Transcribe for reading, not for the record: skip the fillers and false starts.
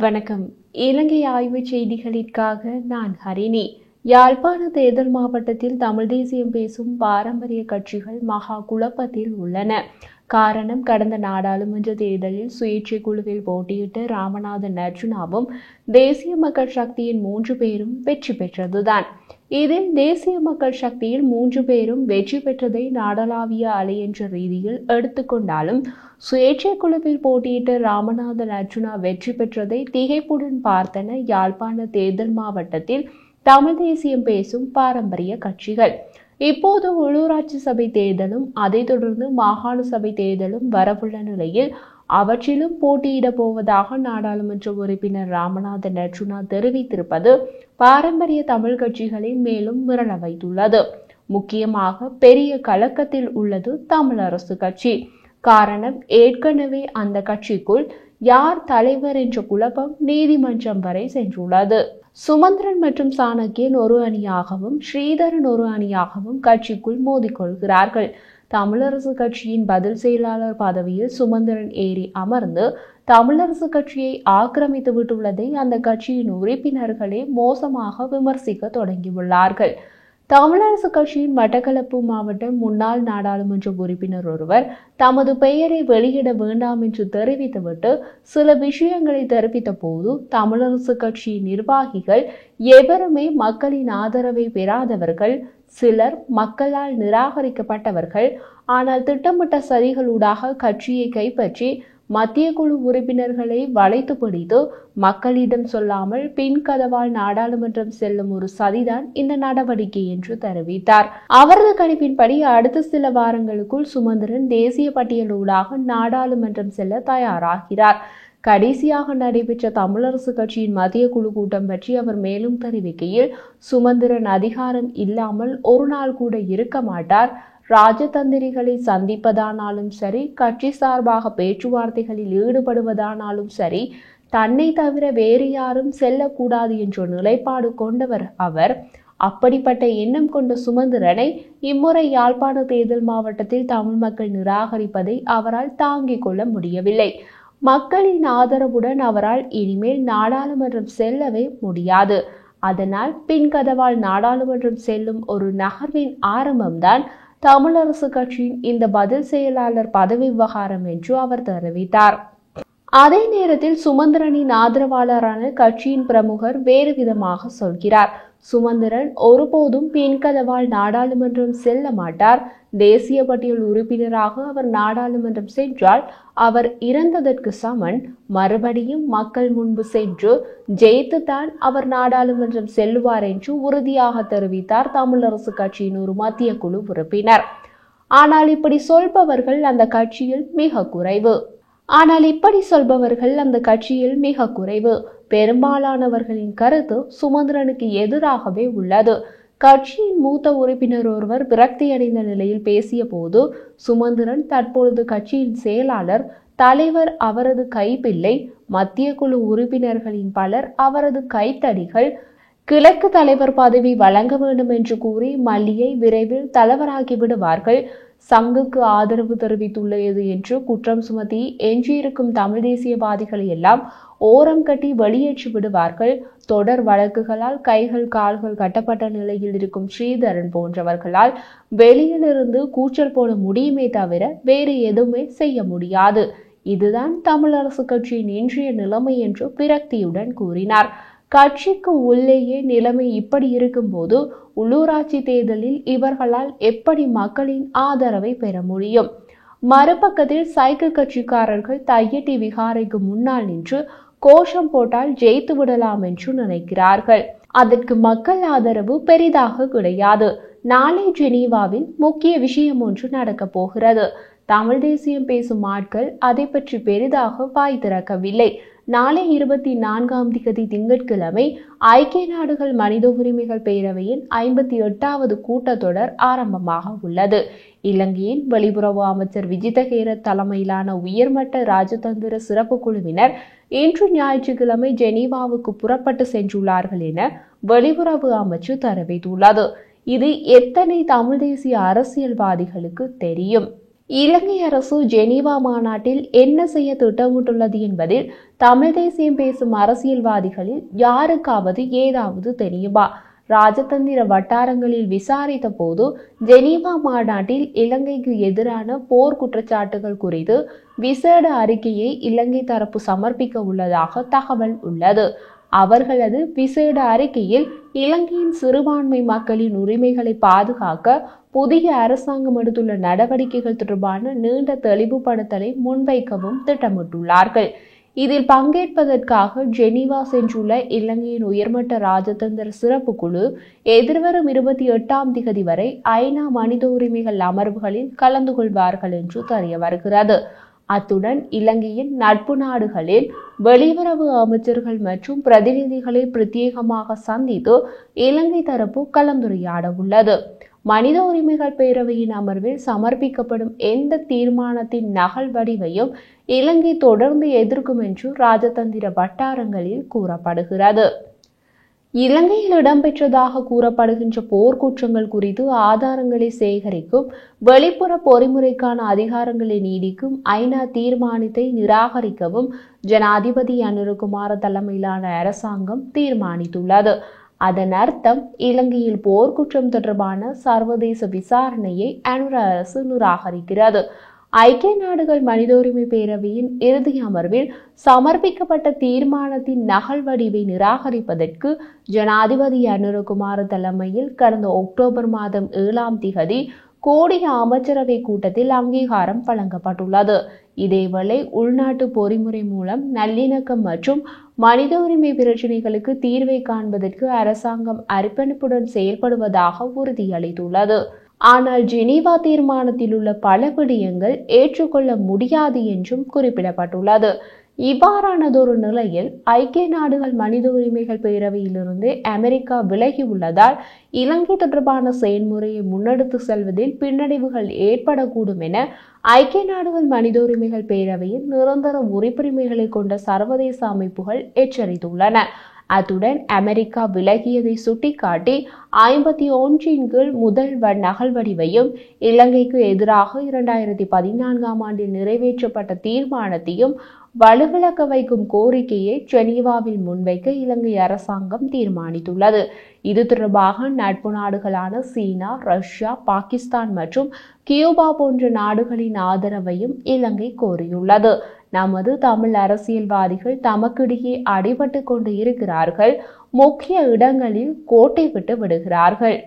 வணக்கம். இலங்கை ஆய்வு செய்திகளுக்காக நான் ஹரிணி. யாழ்ப்பாண தேர்தல் மாவட்டத்தில் தமிழ் தேசியம் பேசும் பாரம்பரிய கட்சிகள் மகா குழப்பத்தில் உள்ளன. காரணம், கடந்த நாடாளுமன்ற தேர்தலில் சுயேட்சை குழுவில் போட்டியிட்ட ராமநாதன் அர்ஜுனாவும் தேசிய மக்கள் சக்தியின் 3 பேரும் வெற்றி பெற்றதுதான். இதில் தேசிய மக்கள் சக்தியில் 3 பேரும் வெற்றி பெற்றதை நாடளாவிய அலை என்ற ரீதியில் எடுத்துக்கொண்டாலும், சுயேட்சை குழுவில் போட்டியிட்ட ராமநாதன் அர்ஜுனா வெற்றி பெற்றதை திகைப்புடன் பார்த்தன யாழ்ப்பாண தேர்தல் மாவட்டத்தில் தமிழ் தேசியம் பேசும் பாரம்பரிய கட்சிகள். இப்போது உள்ளூராட்சி சபை தேர்தலும் அதைத் தொடர்ந்து மாகாண சபை தேர்தலும் வரவுள்ள நிலையில் அவற்றிலும் போட்டியிட போவதாக நாடாளுமன்ற உறுப்பினர் ராமநாதன் அர்ஜுனா தெரிவித்திருப்பது பாரம்பரிய தமிழ் கட்சிகளை மேலும் மிரள வைத்துள்ளது. முக்கியமாக பெரிய கலக்கத்தில் உள்ளது தமிழரசு கட்சி. காரணம், ஏற்கனவே அந்த கட்சிக்குள் யார் தலைவர் என்ற குழப்பம் நீதிமன்றம் வரை சென்றுள்ளது. சுமந்திரன் மற்றும் சாணக்கியன் ஒரு அணியாகவும் ஸ்ரீதரன் ஒரு அணியாகவும் கட்சிக்குள் மோதிக்கொள்கிறார்கள். தமிழரசு கட்சியின் பதில் செயலாளர் பதவியில் சுமந்திரன் ஏறி அமர்ந்து தமிழரசு கட்சியை ஆக்கிரமித்து விட்டுள்ளதை அந்த கட்சியின் உறுப்பினர்களே மோசமாக விமர்சிக்க தொடங்கியுள்ளார்கள். தமிழரசு கட்சியின் மட்டக்களப்பு மாவட்ட முன்னாள் நாடாளுமன்ற உறுப்பினர் ஒருவர் தமது பெயரை வெளியிட வேண்டாம் என்று தெரிவித்துவிட்டு சில விஷயங்களை தெரிவித்த போது, தமிழரசு கட்சியின் நிர்வாகிகள் எவருமே மக்களின் ஆதரவை பெறாதவர்கள், சிலர் மக்களால் நிராகரிக்கப்பட்டவர்கள், ஆனால் திட்டமிட்ட சதிகளூடாக கட்சியை கைப்பற்றி மத்திய குழு உறுப்பினர்களை வளைத்து பிடித்து மக்களிடம் சொல்லாமல் பின்கதவால் நாடாளுமன்றம் செல்லும் ஒரு சதிதான் இந்த நடவடிக்கை என்று தெரிவித்தார். அவரது கணிப்பின்படி அடுத்த சில வாரங்களுக்குள் சுமந்திரன் தேசிய பட்டியலூடாக நாடாளுமன்றம் செல்ல தயாராகிறார். கடைசியாக நடைபெற்ற தமிழரசு கட்சியின் மத்திய குழு கூட்டம் பற்றி அவர் மேலும் தெரிவிக்கையில், சுமந்திரன் அதிகாரம் இல்லாமல் ஒரு நாள் கூட இருக்க மாட்டார். ராஜதந்திரிகளை சந்திப்பதானாலும் சரி, கட்சி சார்பாக பேச்சுவார்த்தைகளில் ஈடுபடுவதானாலும் சரி, தன்னை தவிர வேறு யாரும் செல்லக்கூடாது என்ற நிலைப்பாடு கொண்டவர் அவர். அப்படிப்பட்ட எண்ணம் கொண்ட சுமந்திரனை இம்முறை யாழ்ப்பாண தேர்தல் மாவட்டத்தில் தமிழ் மக்கள் நிராகரிப்பதை அவரால் தாங்கிக் கொள்ள முடியவில்லை. மக்களின் ஆதரவுடன் அவரால் இனிமேல் நாடாளுமன்றம் செல்லவே முடியாது. அதனால் பின்கதவால் நாடாளுமன்றம் செல்லும் ஒரு நகர்வின் ஆரம்பம்தான் தமிழரசு கட்சியின் இந்த பதில் செயலாளர் பதவி விவகாரம் என்று அவர் தெரிவித்தார். அதே நேரத்தில் சுமந்திரனின் ஆதரவாளரான கட்சியின் பிரமுகர் வேறு விதமாக சொல்கிறார். சுமந்திரன் ஒருபோதும் பின்கதவால் நாடாளுமன்றம் செல்ல மாட்டார். தேசிய பட்டியல் உறுப்பினராக அவர் நாடாளுமன்றம் சென்றால் அவர் இறந்ததற்கு சமன். மறுபடியும் மக்கள் முன்பு சென்று ஜெயித்துத்தான் அவர் நாடாளுமன்றம் செல்லுவார் என்று உறுதியாக தெரிவித்தார் தமிழரசு கட்சியின் ஒரு மத்திய குழு உறுப்பினர். ஆனால் இப்படி சொல்பவர்கள் அந்த கட்சியில் மிக குறைவு. பெரும்பாலானவர்களின் கருத்து சுமந்திரனுக்கு எதிராகவே உள்ளது. கட்சியின் மூத்த உறுப்பினர் ஒருவர் விரக்தியடைந்த நிலையில் பேசிய போது, சுமந்திரன் தற்பொழுது கட்சியின் செயலாளர், தலைவர் அவரது கைப்பிள்ளை, மத்திய குழு உறுப்பினர்களின் பலர் அவரது கைத்தடிகள், கிழக்கு தலைவர் பதவி வழங்க வேண்டும் என்று கூறி மல்லியை விரைவில் தலைவராகி விடுவார்கள். சங்குக்கு ஆதரவு தெரிவித்துள்ளது என்று குற்றம் சுமத்தி எஞ்சியிருக்கும் தமிழ் தேசியவாதிகளை எல்லாம் ஓரம் கட்டி வெளியேற்றி விடுவார்கள். தொடர் வழக்குகளால் கைகள் கால்கள் கட்டப்பட்ட நிலையில் இருக்கும் ஸ்ரீதரன் போன்றவர்களால் வெளியிலிருந்து கூச்சல் போட முடியுமே தவிர வேறு எதுவுமே செய்ய முடியாது. இதுதான் தமிழரசு கட்சியின் இன்றைய நிலைமை என்று விரக்தியுடன் கூறினார். கட்சிக்கு உள்ளேயே நிலைமை இப்படி இருக்கும்போது உள்ளூராட்சி தேர்தலில் இவர்களால் எப்படி மக்களின் ஆதரவை பெற முடியும்? மறுபக்கத்தில் சைக்கிள் கட்சிக்காரர்கள் தையட்டி விகாரைக்கு முன்னால் நின்று கோஷம் போட்டால் ஜெயித்து விடலாம் என்று நினைக்கிறார்கள். அதற்கு மக்கள் ஆதரவு பெரிதாக கிடையாது. நாளை ஜெனீவாவில் முக்கிய விஷயம் ஒன்று நடக்க போகிறது. தமிழ் தேசியம் பேசும் ஆட்கள் அதை பற்றி பெரிதாக வாய் திறக்கவில்லை. நாளை 24ஆம் தேதி திங்கட்கிழமை ஐக்கிய நாடுகள் மனித உரிமைகள் பேரவையின் 58வது கூட்டத்தொடர் ஆரம்பமாக உள்ளது. இலங்கையின் வெளியுறவு அமைச்சர் விஜித ஹேரத் தலைமையிலான உயர்மட்ட ராஜதந்திர சிறப்பு குழுவினர் இன்று ஞாயிற்றுக்கிழமை ஜெனீவாவுக்கு புறப்பட்டு சென்றுள்ளார்கள் என வெளியுறவு அமைச்சு தெரிவித்துள்ளது. இது எத்தனை தமிழ் தேசிய அரசியல்வாதிகளுக்கு தெரியும்? இலங்கை அரசு ஜெனீவா மாநாட்டில் என்ன செய்ய திட்டமிட்டுள்ளது என்பதில் தமிழ் தேசியம் பேசும் அரசியல்வாதிகளில் யாருக்காவது ஏதாவது தெரியுமா? ராஜதந்திர வட்டாரங்களில் விசாரித்த போது ஜெனீவா மாநாட்டில் இலங்கைக்கு எதிரான போர் குற்றச்சாட்டுகள் குறித்து விசேட அறிக்கையை இலங்கை தரப்பு சமர்ப்பிக்க உள்ளதாக தகவல் உள்ளது. அவர்களது விசேட அறிக்கையில் இலங்கையின் சிறுபான்மை மக்களின் உரிமைகளை பாதுகாக்க புதிய அரசாங்கம் எடுத்துள்ள நடவடிக்கைகள் தொடர்பான நீண்ட தெளிவுபடுத்தலை முன்வைக்கவும் திட்டமிட்டுள்ளார்கள். இதில் பங்கேற்பதற்காக ஜெனீவா சென்றுள்ள இலங்கையின் உயர்மட்ட ராஜதந்திர சிறப்பு குழு எதிர்வரும் 28ஆம் திகதி வரை ஐநா மனித உரிமைகள் அமர்வுகளில் கலந்து கொள்வார்கள் என்று தெரிய வருகிறது. அத்துடன் இலங்கையின் நட்பு நாடுகளில் வெளியுறவு அமைச்சர்கள் மற்றும் பிரதிநிதிகளை பிரத்யேகமாக சந்தித்து இலங்கை தரப்பு கலந்துரையாட உள்ளது. மனித உரிமைகள் பேரவையின் அமர்வில் சமர்ப்பிக்கப்படும் எந்த தீர்மானத்தின் நகல் வடிவையும் இலங்கை தொடர்ந்து எதிர்க்கும் என்று ராஜதந்திர வட்டாரங்களில் கூறப்படுகிறது. இலங்கையில் இடம்பெற்றதாக கூறப்படுகின்ற போர்க்குற்றங்கள் குறித்து ஆதாரங்களை சேகரிக்கும் வெளிப்புற பொறிமுறைக்கான அதிகாரங்களை நீடிக்கும் ஐநா தீர்மானத்தை நிராகரிக்கவும் ஜனாதிபதி அனுரகுமார தலைமையிலான அரசாங்கம் தீர்மானித்துள்ளது. அதன் அர்த்தம் இலங்கையில் போர்க்குற்றம் தொடர்பான சர்வதேச விசாரணையை அனுர அரசு நிராகரிக்கிறது. ஐக்கிய நாடுகள் மனித உரிமை பேரவையின் இறுதி அமர்வில் சமர்ப்பிக்கப்பட்ட தீர்மானத்தின் நகல் வடிவை நிராகரிப்பதற்கு ஜனாதிபதி அனுரகுமார தலைமையில் கடந்த அக்டோபர் மாதம் 7ஆம் திகதி கூடிய அமைச்சரவை கூட்டத்தில் அங்கீகாரம் வழங்கப்பட்டுள்ளது. இதேவேளை உள்நாட்டு பொறிமுறை மூலம் நல்லிணக்கம் மற்றும் மனித உரிமை பிரச்சினைகளுக்கு தீர்வை காண்பதற்கு அரசாங்கம் அர்ப்பணிப்புடன் செயல்படுவதாக உறுதியளித்துள்ளது. ஆனால் ஜெனீவா தீர்மானத்தில் உள்ள பல விடயங்கள் ஏற்றுக்கொள்ள முடியாது என்றும் குறிப்பிடப்பட்டுள்ளது. இவ்வாறானதொரு நிலையில் ஐக்கிய நாடுகள் மனித உரிமைகள் பேரவையிலிருந்து அமெரிக்கா விலகியுள்ளதால் இலங்கை தொடர்பான செயல்முறையை முன்னெடுத்து செல்வதில் பின்னடைவுகள் ஏற்படக்கூடும் என ஐக்கிய நாடுகள் மனித உரிமைகள் பேரவையின் நிரந்தர உறுப்புரிமைகளை கொண்ட சர்வதேச அமைப்புகள் எச்சரித்துள்ளன. அத்துடன் அமெரிக்கா விலகியதை சுட்டிக்காட்டி 51 கீழ் முதல் நகல் வடிவையும் இலங்கைக்கு எதிராக 2014ஆம் ஆண்டில் நிறைவேற்றப்பட்ட தீர்மானத்தையும் வலுவிழக்க வைக்கும் கோரிக்கையை ஜெனீவாவில் முன்வைக்க இலங்கை அரசாங்கம் தீர்மானித்துள்ளது. இது தொடர்பாக நட்பு நாடுகளான சீனா, ரஷ்யா, பாகிஸ்தான் மற்றும் கியூபா போன்ற நாடுகளின் ஆதரவையும் இலங்கை கோரியுள்ளது. நமது தமிழ் அரசியல்வாதிகள் தமக்கிடையே அடிபட்டு கொண்டு இருக்கிறார்கள். முக்கிய இடங்களில் கோட்டை விட்டு விடுகிறார்கள்.